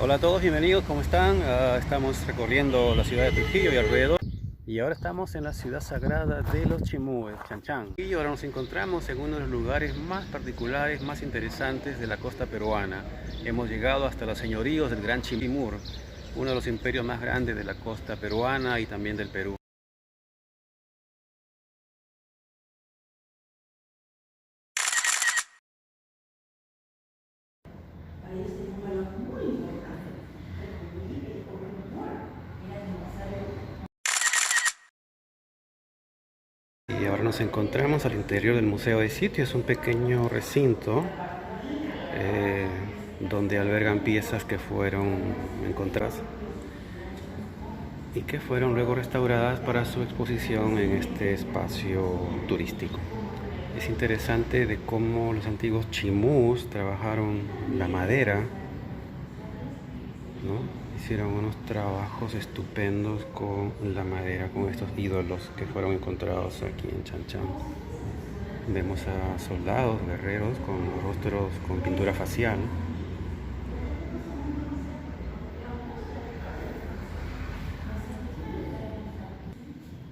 Hola a todos, bienvenidos, ¿cómo están? Estamos recorriendo la ciudad de Trujillo y alrededor. Y ahora estamos en la ciudad sagrada de los Chimúes, Chanchán. Y ahora nos encontramos en uno de los lugares más particulares, más interesantes de la costa peruana. Hemos llegado hasta los señoríos del Gran Chimur, uno de los imperios más grandes de la costa peruana y también del Perú. Y ahora nos encontramos al interior del Museo de Sitio. Es un pequeño recinto eh, donde albergan piezas que fueron encontradas y que fueron luego restauradas para su exposición en este espacio turístico. Es interesante de cómo los antiguos chimús trabajaron la madera, ¿no? Hicieron unos trabajos estupendos con la madera, con estos ídolos que fueron encontrados aquí en Chanchán. Vemos a soldados, guerreros con rostros con pintura facial.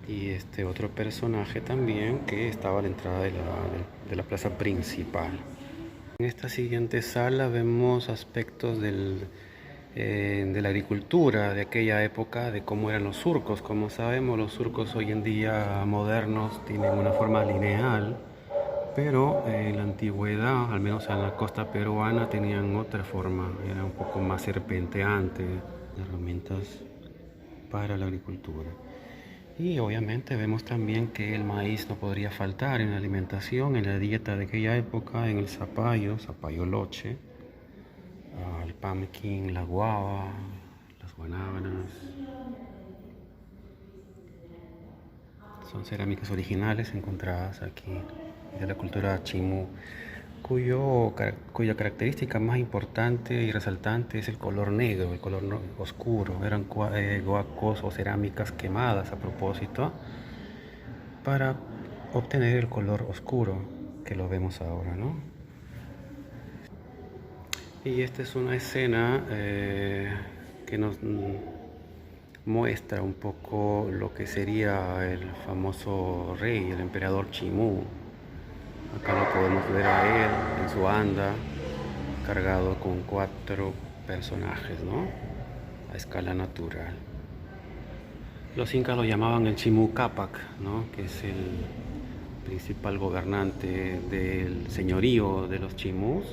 Y este otro personaje también que estaba a la entrada de la plaza principal. En esta siguiente sala vemos aspectos de la agricultura de aquella época, de cómo eran los surcos. Como sabemos, los surcos hoy en día modernos tienen una forma lineal, pero en la antigüedad, al menos en la costa peruana, tenían otra forma, era un poco más serpenteante, herramientas para la agricultura. Y obviamente vemos también que el maíz no podría faltar en la alimentación, en la dieta de aquella época, en el zapallo, zapallo loche, el pumpkin, la guava, las guanábanas. Son cerámicas originales encontradas aquí de la cultura chimú, cuya característica más importante y resaltante es el color negro, el color oscuro. Eran guacos o cerámicas quemadas a propósito para obtener el color oscuro que lo vemos ahora, ¿no? Y esta es una escena que nos muestra un poco lo que sería el famoso rey, el emperador Chimú. Acá lo podemos ver a él en su anda, cargado con 4 personajes, ¿no? A escala natural. Los incas lo llamaban el Chimú Cápac, ¿no? Que es el principal gobernante del señorío de los Chimús.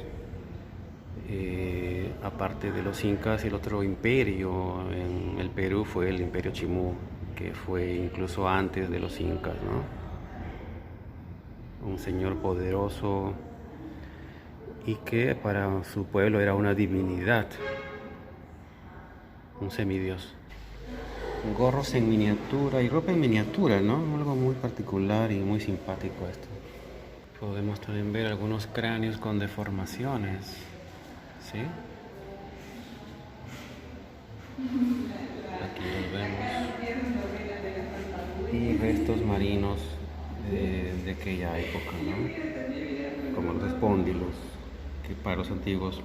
Aparte de los incas, el otro imperio en el Perú fue el imperio Chimú, que fue incluso antes de los incas, ¿no? Un señor poderoso y que para su pueblo era una divinidad, un semidios. Gorros en miniatura y ropa en miniatura, ¿no? Algo muy particular y muy simpático esto. Podemos también ver algunos cráneos con deformaciones, ¿sí? Aquí los vemos. Y restos marinos de aquella época, ¿no? Como los espóndilos, que para los antiguos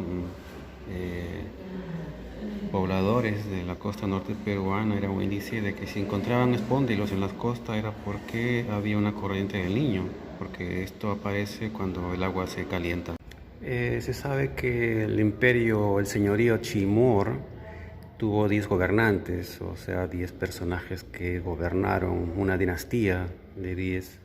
pobladores de la costa norte peruana era un índice de que si encontraban espóndilos en las costas era porque había una corriente del Niño, porque esto aparece cuando el agua se calienta. Se sabe que el imperio, el señorío Chimor, tuvo 10 gobernantes, o sea, 10 personajes que gobernaron una dinastía de 10.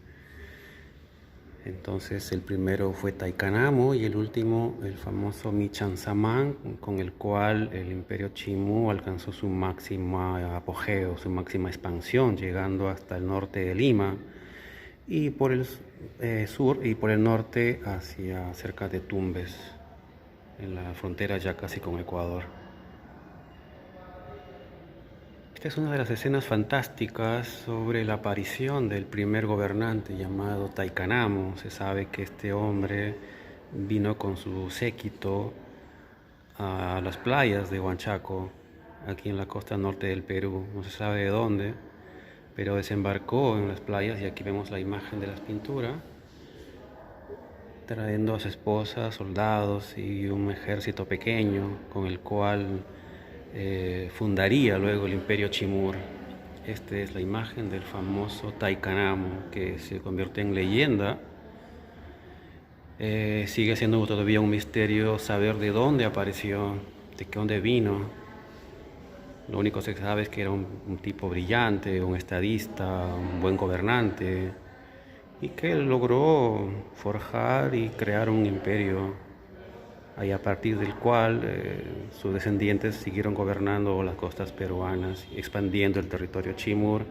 Entonces el primero fue Taikanamo y el último el famoso Michansamán, con el cual el imperio Chimú alcanzó su máxima apogeo, su máxima expansión, llegando hasta el norte de Lima y por el sur y por el norte hacia cerca de Tumbes, en la frontera ya casi con Ecuador. Esta es una de las escenas fantásticas sobre la aparición del primer gobernante llamado Taikanamo. Se sabe que este hombre vino con su séquito a las playas de Huanchaco, aquí en la costa norte del Perú. No se sabe de dónde, pero desembarcó en las playas y aquí vemos la imagen de las pinturas, trayendo a su esposa, soldados y un ejército pequeño con el cual fundaría luego el imperio Chimur. Esta es la imagen del famoso Taikanamo, que se convierte en leyenda. Sigue siendo todavía un misterio saber de dónde apareció, de dónde vino. Lo único que se sabe es que era un tipo brillante, un estadista, un buen gobernante, y que logró forjar y crear un imperio, y a partir del cual sus descendientes siguieron gobernando las costas peruanas, expandiendo el territorio Chimur,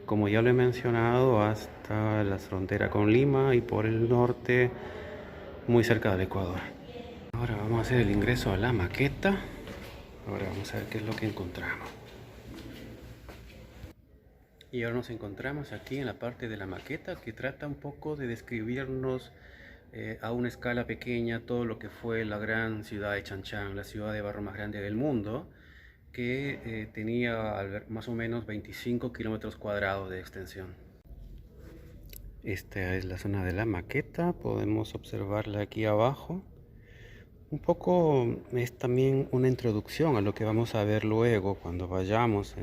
como ya lo he mencionado, hasta la frontera con Lima y por el norte, muy cerca del Ecuador. Ahora vamos a hacer el ingreso a la maqueta. Ahora vamos a ver qué es lo que encontramos. Y ahora nos encontramos aquí en la parte de la maqueta que trata un poco de describirnos a una escala pequeña todo lo que fue la gran ciudad de Chan-Chan, la ciudad de barro más grande del mundo, que tenía más o menos 25 kilómetros cuadrados de extensión. Esta es la zona de la maqueta, podemos observarla aquí abajo. Un poco es también una introducción a lo que vamos a ver luego cuando vayamos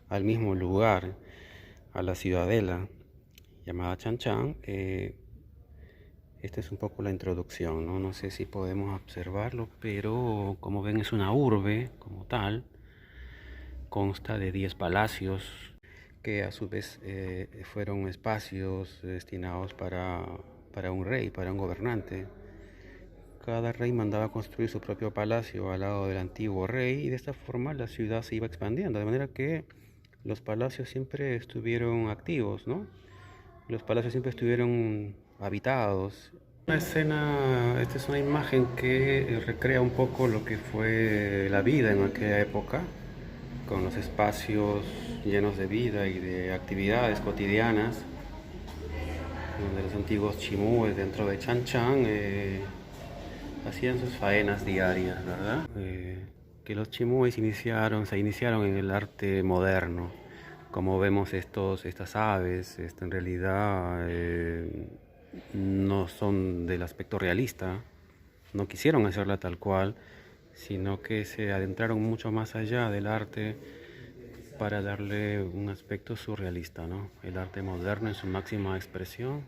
al mismo lugar, a la ciudadela llamada Chan Chan. Esta es un poco la introducción, ¿no? No sé si podemos observarlo, pero como ven es una urbe como tal. Consta de 10 palacios que a su vez fueron espacios destinados para un rey, para un gobernante. Cada rey mandaba construir su propio palacio al lado del antiguo rey y de esta forma la ciudad se iba expandiendo, de manera que los palacios siempre estuvieron activos, ¿no? Los palacios siempre estuvieron habitados. Una escena, esta es una imagen que recrea un poco lo que fue la vida en aquella época, con los espacios llenos de vida y de actividades cotidianas, donde los antiguos chimúes dentro de Chan Chan hacían sus faenas diarias, ¿verdad? Que los chimúes se iniciaron en el arte moderno. Como vemos estas aves, en realidad no son del aspecto realista, no quisieron hacerla tal cual, sino que se adentraron mucho más allá del arte para darle un aspecto surrealista, ¿no? El arte moderno en su máxima expresión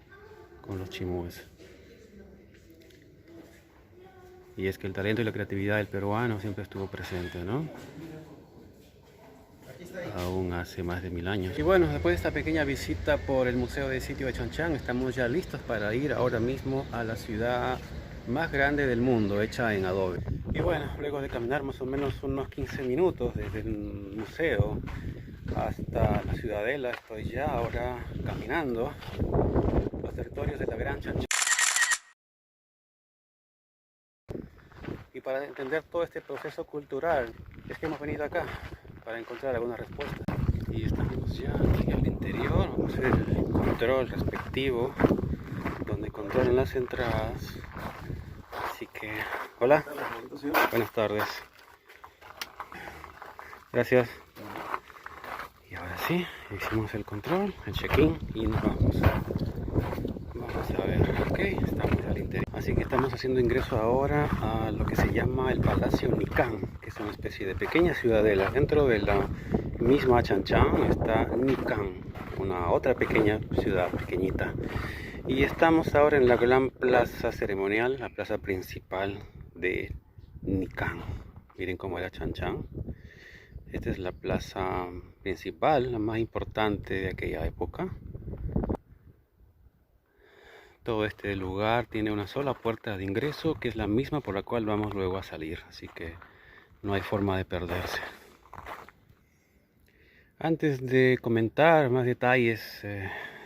con los chimúes. Y es que el talento y la creatividad del peruano siempre estuvo presente, ¿no? Aún hace más de 1000 años. Y bueno, después de esta pequeña visita por el Museo de Sitio de Chan Chan, estamos ya listos para ir ahora mismo a la ciudad más grande del mundo, hecha en adobe. Y bueno, luego de caminar más o menos unos 15 minutos desde el museo hasta la ciudadela, estoy ya ahora caminando los territorios de la Gran Chan Chan. Y para entender todo este proceso cultural es que hemos venido acá para encontrar algunas respuestas. Y estamos ya aquí al interior, vamos a hacer el control respectivo, donde controlan las entradas. Así que, hola, buenas tardes. Gracias. Y ahora sí, hicimos el control, el check-in y nos vamos. Vamos a ver, ok, estamos al interior. Así que estamos haciendo ingreso ahora a lo que se llama el Palacio Nikang, que es una especie de pequeña ciudadela. Dentro de la misma Chan Chan está Nikang, una otra pequeña ciudad pequeñita. Y estamos ahora en la gran plaza ceremonial, la plaza principal de Nikang. Miren cómo era Chan Chan. Esta es la plaza principal, la más importante de aquella época. Todo este lugar tiene una sola puerta de ingreso, que es la misma por la cual vamos luego a salir, así que no hay forma de perderse. Antes de comentar más detalles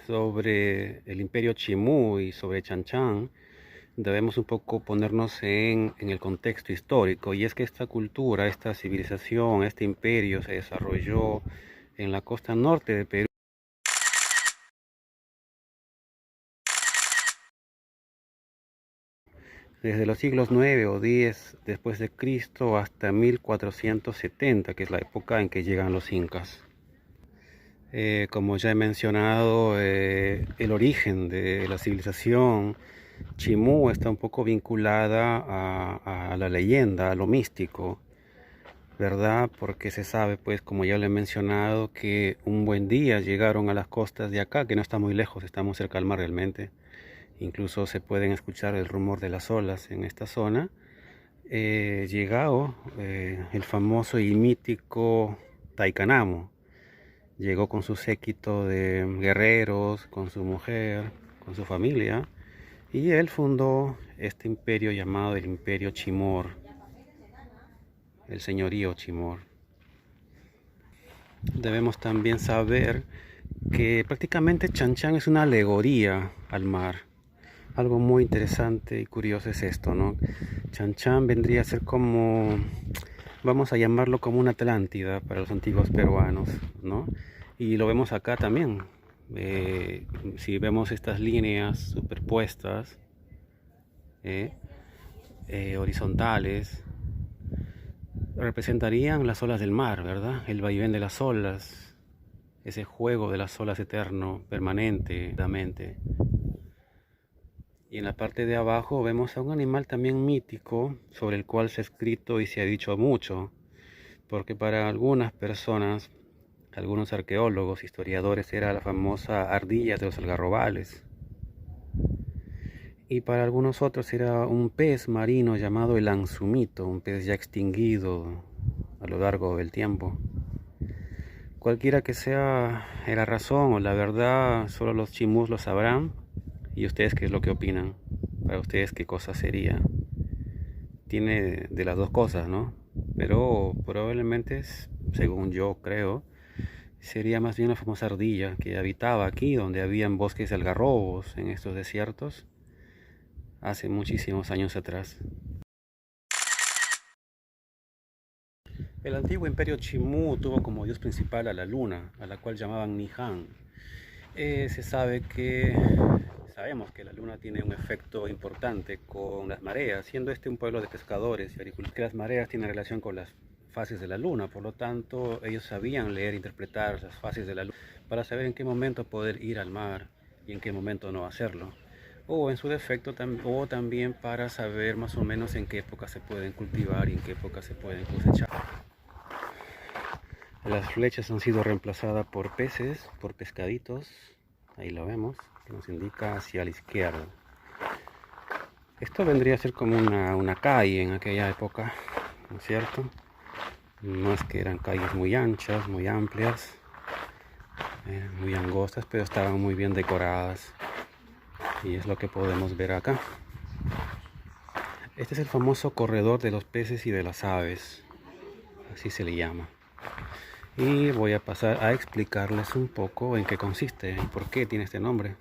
sobre el Imperio Chimú y sobre Chan Chan, debemos un poco ponernos en el contexto histórico, y es que esta cultura, esta civilización, este imperio se desarrolló en la costa norte de Perú. Desde los siglos 9 o 10 después de Cristo hasta 1470, que es la época en que llegan los incas. Como ya he mencionado, el origen de la civilización Chimú está un poco vinculada a la leyenda, a lo místico. ¿verdad? Porque se sabe, pues, como ya le he mencionado, que un buen día llegaron a las costas de acá, que no está muy lejos, estamos cerca al mar realmente. Incluso se pueden escuchar el rumor de las olas en esta zona. Llegado el famoso y mítico Taikanamo. Llegó con su séquito de guerreros, con su mujer, con su familia, y él fundó este imperio llamado el Imperio Chimor, el señorío Chimor. Debemos también saber que prácticamente Chan Chan es una alegoría al mar. Algo muy interesante y curioso es esto, ¿no? Chan Chan vendría a ser como, vamos a llamarlo como una Atlántida para los antiguos peruanos, ¿no? Y lo vemos acá también. Si vemos estas líneas superpuestas, eh, horizontales, representarían las olas del mar, ¿verdad? El vaivén de las olas, ese juego de las olas eterno, permanente, mente. Y en la parte de abajo vemos a un animal también mítico sobre el cual se ha escrito y se ha dicho mucho, porque para algunas personas, algunos arqueólogos, historiadores, era la famosa ardilla de los algarrobales. Y para algunos otros era un pez marino llamado el anzumito, un pez ya extinguido a lo largo del tiempo. Cualquiera que sea la razón o la verdad, solo los chimús lo sabrán. ¿Y ustedes qué es lo que opinan? Para ustedes, ¿qué cosa sería? Tiene de las dos cosas, ¿no? Pero probablemente, según yo creo, sería más bien la famosa ardilla que habitaba aquí, donde habían bosques de algarrobos en estos desiertos, hace muchísimos años atrás. El antiguo imperio Chimú tuvo como dios principal a la luna, a la cual llamaban Nihang. Se sabe que Sabemos que la luna tiene un efecto importante con las mareas, siendo este un pueblo de pescadores y agricultores, que las mareas tienen relación con las fases de la luna, por lo tanto ellos sabían leer e interpretar las fases de la luna para saber en qué momento poder ir al mar y en qué momento no hacerlo. O en su defecto, o también para saber más o menos en qué época se pueden cultivar y en qué época se pueden cosechar. Las flechas han sido reemplazadas por peces, por pescaditos, ahí lo vemos, que nos indica hacia la izquierda. Esto vendría a ser como una calle en aquella época, ¿no es cierto? No es que eran calles muy anchas, muy amplias, muy angostas, pero estaban muy bien decoradas. Y es lo que podemos ver acá. Este es el famoso corredor de los peces y de las aves, así se le llama. Y voy a pasar a explicarles un poco en qué consiste y por qué tiene este nombre.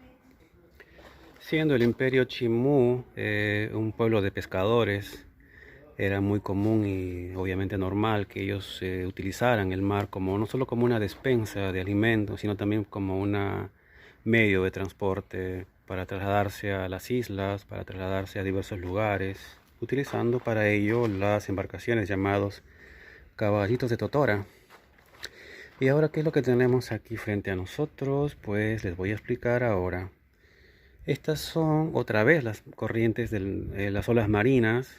Siendo el imperio Chimú un pueblo de pescadores, era muy común y obviamente normal que ellos utilizaran el mar como no solo como una despensa de alimentos, sino también como un medio de transporte para trasladarse a las islas, para trasladarse a diversos lugares, utilizando para ello las embarcaciones llamados caballitos de totora. Y ahora, ¿qué es lo que tenemos aquí frente a nosotros? Pues les voy a explicar ahora. Estas son otra vez las corrientes de las olas marinas.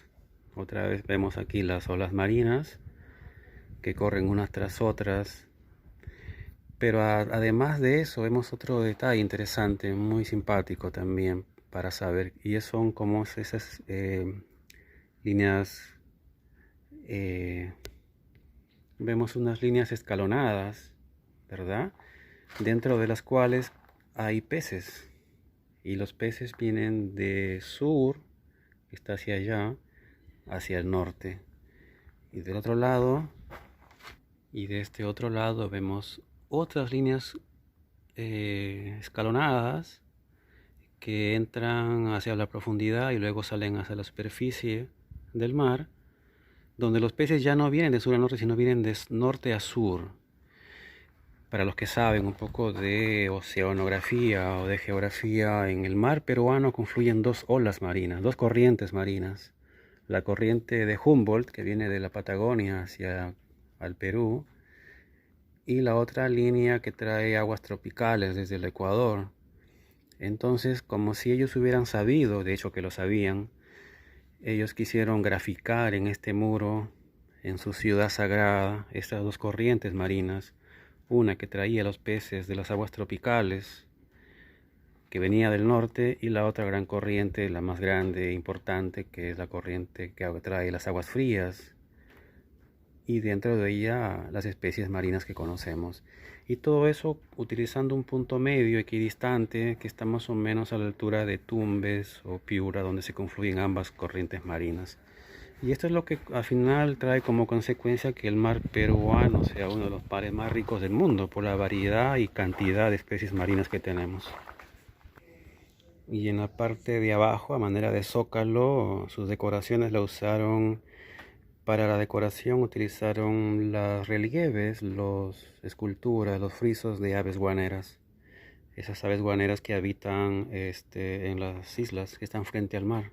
Otra vez vemos aquí las olas marinas que corren unas tras otras. Pero además de eso vemos otro detalle interesante, muy simpático también para saber. Y son como esas líneas, vemos unas líneas escalonadas, ¿verdad? Dentro de las cuales hay peces. Y los peces vienen de sur, que está hacia allá, hacia el norte. Y del otro lado, y de este otro lado vemos otras líneas escalonadas que entran hacia la profundidad y luego salen hacia la superficie del mar, donde los peces ya no vienen de sur a norte, sino vienen de norte a sur. Para los que saben un poco de oceanografía o de geografía, en el mar peruano confluyen dos olas marinas, dos corrientes marinas. La corriente de Humboldt, que viene de la Patagonia hacia el Perú, y la otra línea que trae aguas tropicales desde el Ecuador. Entonces, como si ellos hubieran sabido, de hecho que lo sabían, ellos quisieron graficar en este muro en su ciudad sagrada estas dos corrientes marinas, una que traía los peces de las aguas tropicales, que venía del norte, y la otra gran corriente, la más grande e importante, que es la corriente que trae las aguas frías, y dentro de ella las especies marinas que conocemos. Y todo eso utilizando un punto medio equidistante que está más o menos a la altura de Tumbes o Piura, donde se confluyen ambas corrientes marinas. Y esto es lo que al final trae como consecuencia que el mar peruano sea uno de los mares más ricos del mundo por la variedad y cantidad de especies marinas que tenemos. Y en la parte de abajo, a manera de zócalo, sus decoraciones la usaron. Para la decoración utilizaron los relieves, las esculturas, los frisos de aves guaneras. Esas aves guaneras que habitan en las islas que están frente al mar.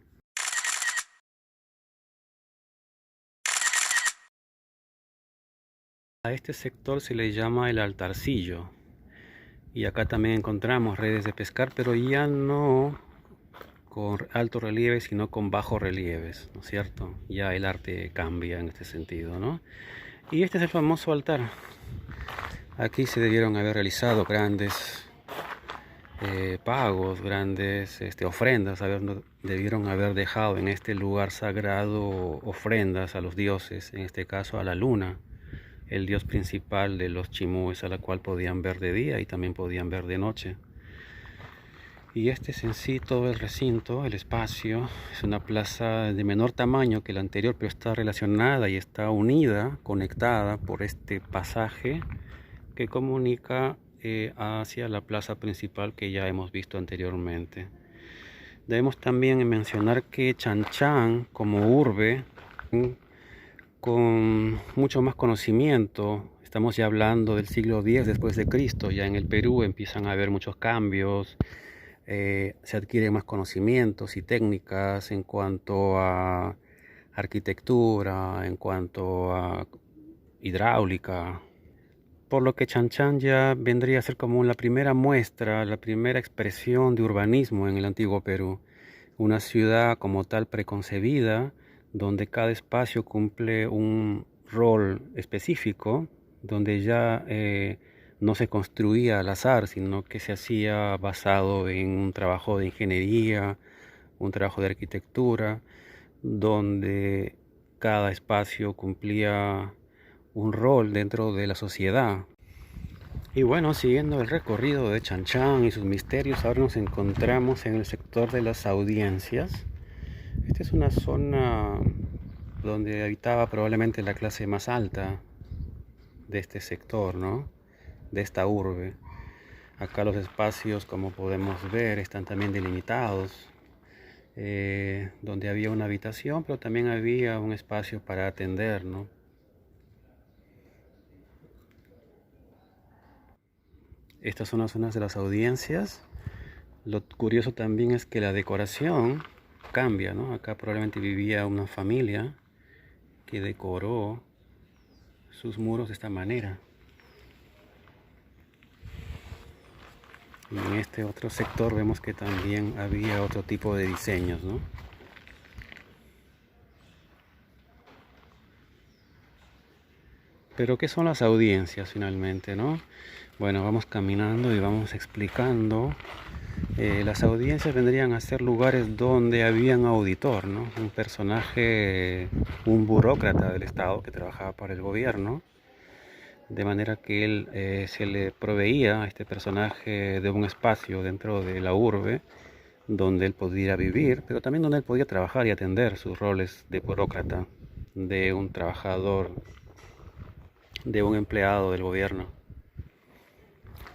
A este sector se le llama el altarcillo. Y acá también encontramos redes de pescar, pero ya no con alto relieve, sino con bajo relieves, ¿no es cierto? Ya el arte cambia en este sentido, ¿no? Y este es el famoso altar. Aquí se debieron haber realizado grandes pagos, grandes ofrendas, debieron haber dejado en este lugar sagrado ofrendas a los dioses, en este caso a la luna, el dios principal de los chimúes, a la cual podían ver de día y también podían ver de noche. Y este es en sí todo el recinto, el espacio. Es una plaza de menor tamaño que la anterior, pero está relacionada y está unida, conectada por este pasaje que comunica hacia la plaza principal que ya hemos visto anteriormente. Debemos también mencionar que Chan Chan, como urbe, con mucho más conocimiento, estamos ya hablando del siglo X después de Cristo, ya en el Perú empiezan a haber muchos cambios. Se adquieren más conocimientos y técnicas en cuanto a arquitectura, en cuanto a hidráulica, por lo que Chan Chan ya vendría a ser como la primera muestra, la primera expresión de urbanismo en el antiguo Perú, una ciudad como tal preconcebida, donde cada espacio cumple un rol específico, donde ya no se construía al azar, sino que se hacía basado en un trabajo de ingeniería, un trabajo de arquitectura, donde cada espacio cumplía un rol dentro de la sociedad. Y bueno, siguiendo el recorrido de Chan Chan y sus misterios, ahora nos encontramos en el sector de las audiencias. Esta es una zona donde habitaba probablemente la clase más alta de este sector, ¿no? De esta urbe. Acá los espacios, como podemos ver, están también delimitados, donde había una habitación, pero también había un espacio para atender, ¿no? Estas son las zonas de las audiencias. Lo curioso también es que la decoración cambia, ¿no? Acá probablemente vivía una familia que decoró sus muros de esta manera. Y en este otro sector vemos que también había otro tipo de diseños, ¿no? Pero ¿qué son las audiencias finalmente, no? Bueno, vamos caminando y vamos explicando. Las audiencias vendrían a ser lugares donde había un auditor, ¿no? Un personaje, un burócrata del Estado que trabajaba para el gobierno, de manera que él se le proveía a este personaje de un espacio dentro de la urbe donde él podía vivir, pero también donde él podía trabajar y atender sus roles de burócrata, de un trabajador, de un empleado del gobierno.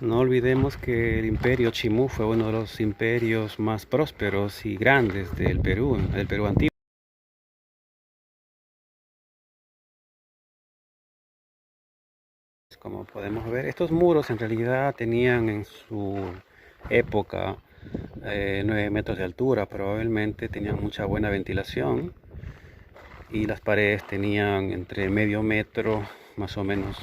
No olvidemos que el imperio Chimú fue uno de los imperios más prósperos y grandes del Perú antiguo. Como podemos ver, estos muros en realidad tenían en su época 9 metros de altura, probablemente tenían mucha buena ventilación y las paredes tenían entre medio metro más o menos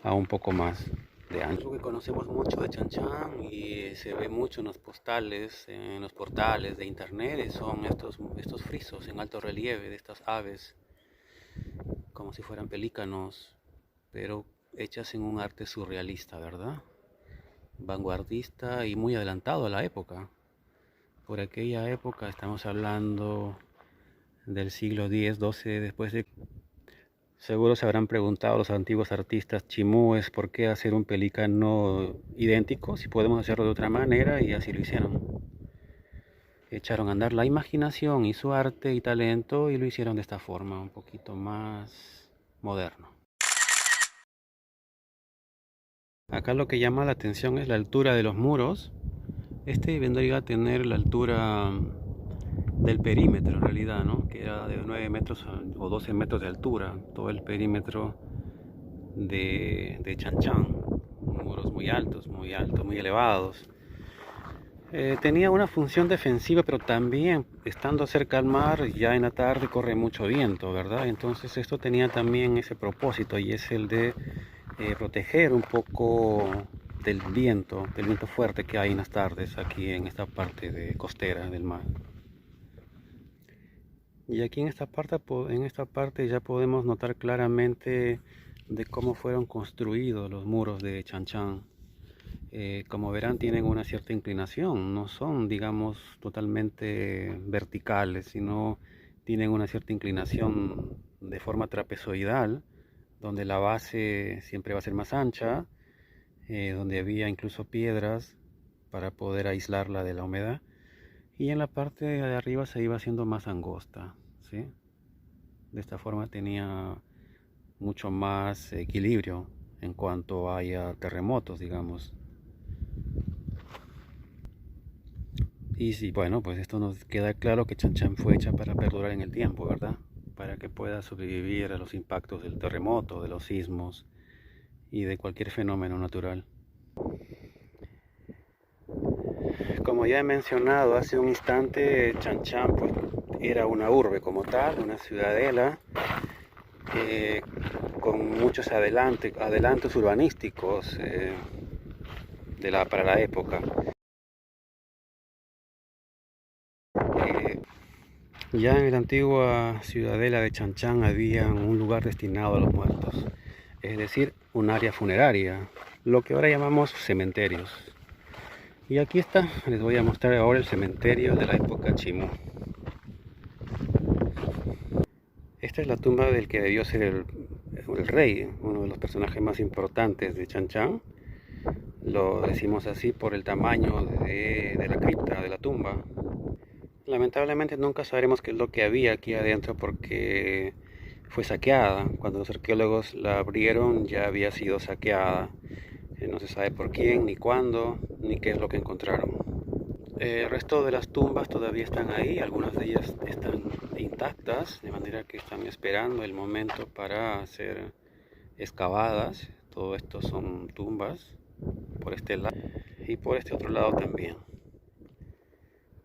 a un poco más de ancho. Algo que conocemos mucho de Chan Chan y se ve mucho en los postales, en los portales de internet, son estos frisos en alto relieve de estas aves como si fueran pelícanos, pero hechas en un arte surrealista, ¿verdad? Vanguardista y muy adelantado a la época. Por aquella época estamos hablando del siglo X, XII después de... Seguro se habrán preguntado los antiguos artistas chimúes por qué hacer un pelícano idéntico si podemos hacerlo de otra manera, y así lo hicieron. Echaron a andar la imaginación y su arte y talento y lo hicieron de esta forma, un poquito más moderno. Acá lo que llama la atención es la altura de los muros. Este vendría a tener la altura del perímetro en realidad, ¿no? Que era de 9 metros o 12 metros de altura, todo el perímetro de Chan Chan. Muros muy altos, muy elevados. Tenía una función defensiva, pero también estando cerca al mar, ya en la tarde corre mucho viento, ¿verdad? Entonces esto tenía también ese propósito, y es el de proteger un poco del viento fuerte que hay en las tardes aquí en esta parte de costera del mar. Y aquí en esta parte ya podemos notar claramente de cómo fueron construidos los muros de Chan Chan. Como verán, tienen una cierta inclinación, no son, digamos, totalmente verticales, sino tienen una cierta inclinación de forma trapezoidal, donde la base siempre va a ser más ancha, donde había incluso piedras para poder aislarla de la humedad, y en la parte de arriba se iba haciendo más angosta, ¿sí? De esta forma tenía mucho más equilibrio en cuanto haya terremotos, digamos. Y sí, bueno, pues esto nos queda claro que Chan Chan fue hecha para perdurar en el tiempo, ¿verdad? Para que pueda sobrevivir a los impactos del terremoto, de los sismos y de cualquier fenómeno natural. Como ya he mencionado hace un instante, Chan Chan pues, era una urbe como tal, una ciudadela, eh, con muchos adelantos urbanísticos para la época. Eh, Ya en la antigua ciudadela de Chan Chan había un lugar destinado a los muertos, es decir, un área funeraria, lo que ahora llamamos cementerios. Y aquí está, les voy a mostrar ahora el cementerio de la época Chimú. Esta es la tumba del que debió ser el rey, uno de los personajes más importantes de Chan Chan. Lo decimos así por el tamaño de la cripta, de la tumba. Lamentablemente nunca sabremos qué es lo que había aquí adentro porque fue saqueada. Cuando los arqueólogos la abrieron ya había sido saqueada. No se sabe por quién, ni cuándo, ni qué es lo que encontraron. El resto de las tumbas todavía están ahí, algunas de ellas están intactas, de manera que están esperando el momento para ser excavadas. Todo esto son tumbas por este lado y por este otro lado también.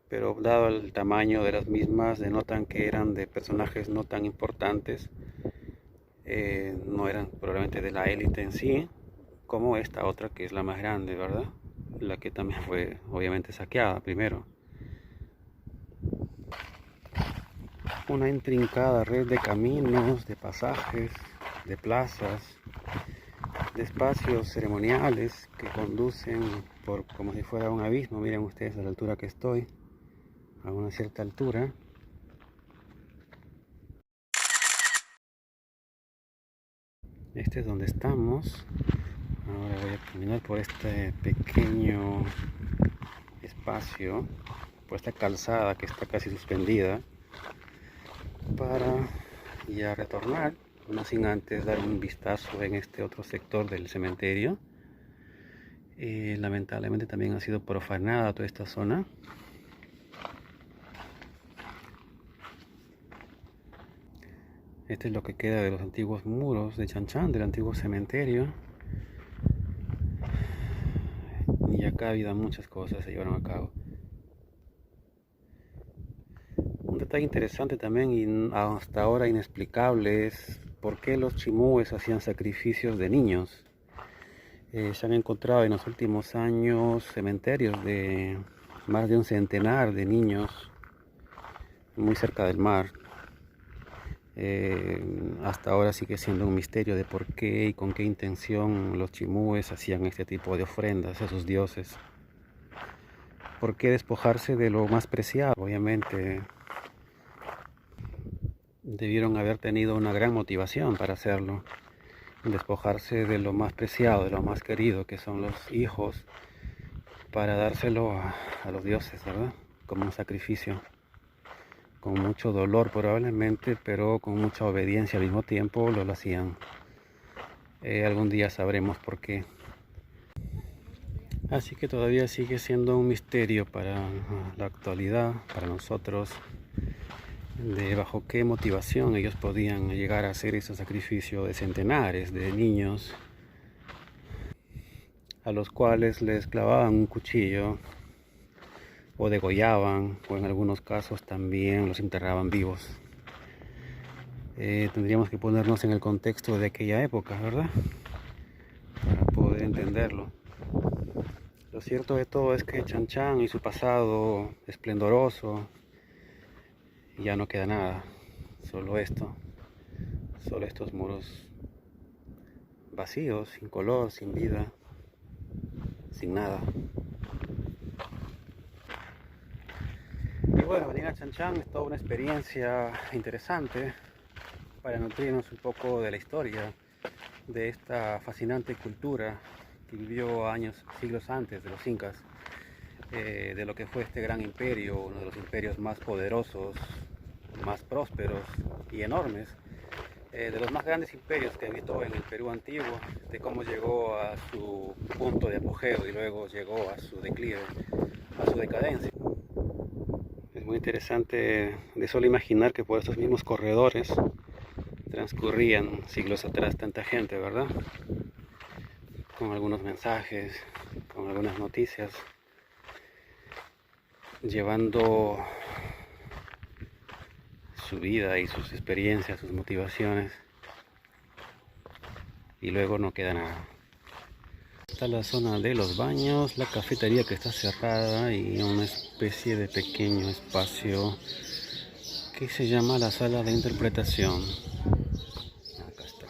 Pero dado el tamaño de las mismas, denotan que eran de personajes no tan importantes, no eran probablemente de la élite en sí, como esta otra que es la más grande, ¿verdad? La que también fue obviamente saqueada primero. Una intrincada red de caminos, de pasajes, de plazas, de espacios ceremoniales que conducen por como si fuera un abismo. Miren ustedes a la altura que estoy, a una cierta altura. Este es donde estamos. Ahora voy a caminar por este pequeño espacio, por esta calzada que está casi suspendida, para ya retornar, no sin antes dar un vistazo en este otro sector del cementerio. Lamentablemente también ha sido profanada toda esta zona. Este es lo que queda de los antiguos muros de Chan Chan, del antiguo cementerio. Y acá ha habido muchas cosas se llevaron a cabo. Un detalle interesante también y hasta ahora inexplicable es por qué los chimúes hacían sacrificios de niños. Se han encontrado en los últimos años cementerios de más de un centenar de niños muy cerca del mar. Hasta ahora sigue siendo un misterio de por qué y con qué intención los chimúes hacían este tipo de ofrendas a sus dioses. ¿Por qué despojarse de lo más preciado? Obviamente debieron haber tenido una gran motivación para hacerlo. Despojarse de lo más preciado, de lo más querido, que son los hijos, para dárselo a los dioses, ¿verdad? Como un sacrificio. Con mucho dolor probablemente, pero con mucha obediencia al mismo tiempo lo hacían. Algún día sabremos por qué. Así que todavía sigue siendo un misterio para la actualidad, para nosotros, de bajo qué motivación ellos podían llegar a hacer ese sacrificio de centenares de niños a los cuales les clavaban un cuchillo o degollaban, o en algunos casos también los enterraban vivos. Tendríamos que ponernos en el contexto de aquella época, ¿verdad? Para poder entenderlo. Lo cierto de todo es que Chan Chan y su pasado esplendoroso, ya no queda nada, solo esto, solo estos muros vacíos, sin color, sin vida, sin nada. Y bueno, venir a Chan Chan es toda una experiencia interesante para nutrirnos un poco de la historia de esta fascinante cultura que vivió siglos antes de los incas, de lo que fue este gran imperio, uno de los imperios más poderosos, más prósperos y enormes, de los más grandes imperios que habitó en el Perú antiguo, de cómo llegó a su punto de apogeo y luego llegó a su declive, a su decadencia. Es muy interesante de solo imaginar que por estos mismos corredores transcurrían siglos atrás tanta gente, ¿verdad? Con algunos mensajes, con algunas noticias, llevando su vida y sus experiencias, sus motivaciones, y luego no queda nada. Está la zona de los baños, la cafetería que está cerrada y una especie de pequeño espacio que se llama la sala de interpretación. Acá está.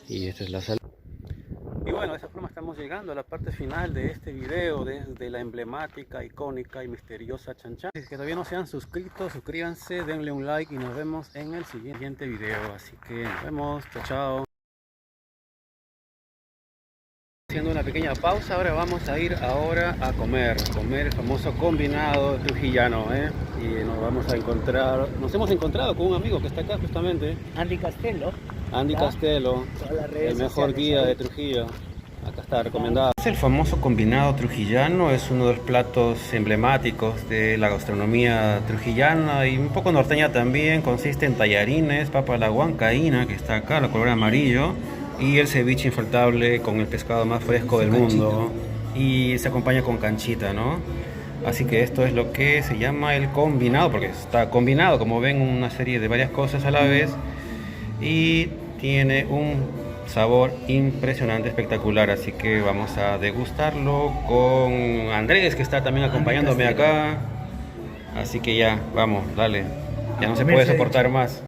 Y esta es la sala. Y bueno, de esa forma estamos llegando a la parte final de este video desde la emblemática, icónica y misteriosa Chan Chan. Si es que todavía no se han suscrito, suscríbanse, denle un like y nos vemos en el siguiente video. Así que nos vemos, chao chao. Haciendo una pequeña pausa, ahora vamos a ir a comer el famoso combinado trujillano, y nos hemos encontrado con un amigo que está acá justamente, Andy Castelo. Andy Castelo, el mejor guía de Trujillo. Acá está recomendado. Es el famoso combinado trujillano, es uno de los platos emblemáticos de la gastronomía trujillana y un poco norteña también. Consiste en tallarines, papa a la huancaína, que está acá, la color amarillo, y el ceviche infaltable con el pescado más fresco del mundo, y se acompaña con canchita, ¿no? Así que esto es lo que se llama el combinado, porque está combinado, como ven, una serie de varias cosas a la vez, y tiene un sabor impresionante, espectacular. Así que vamos a degustarlo con Andrés, que está también acompañándome acá. Así que ya, vamos, dale, ya no se puede soportar más.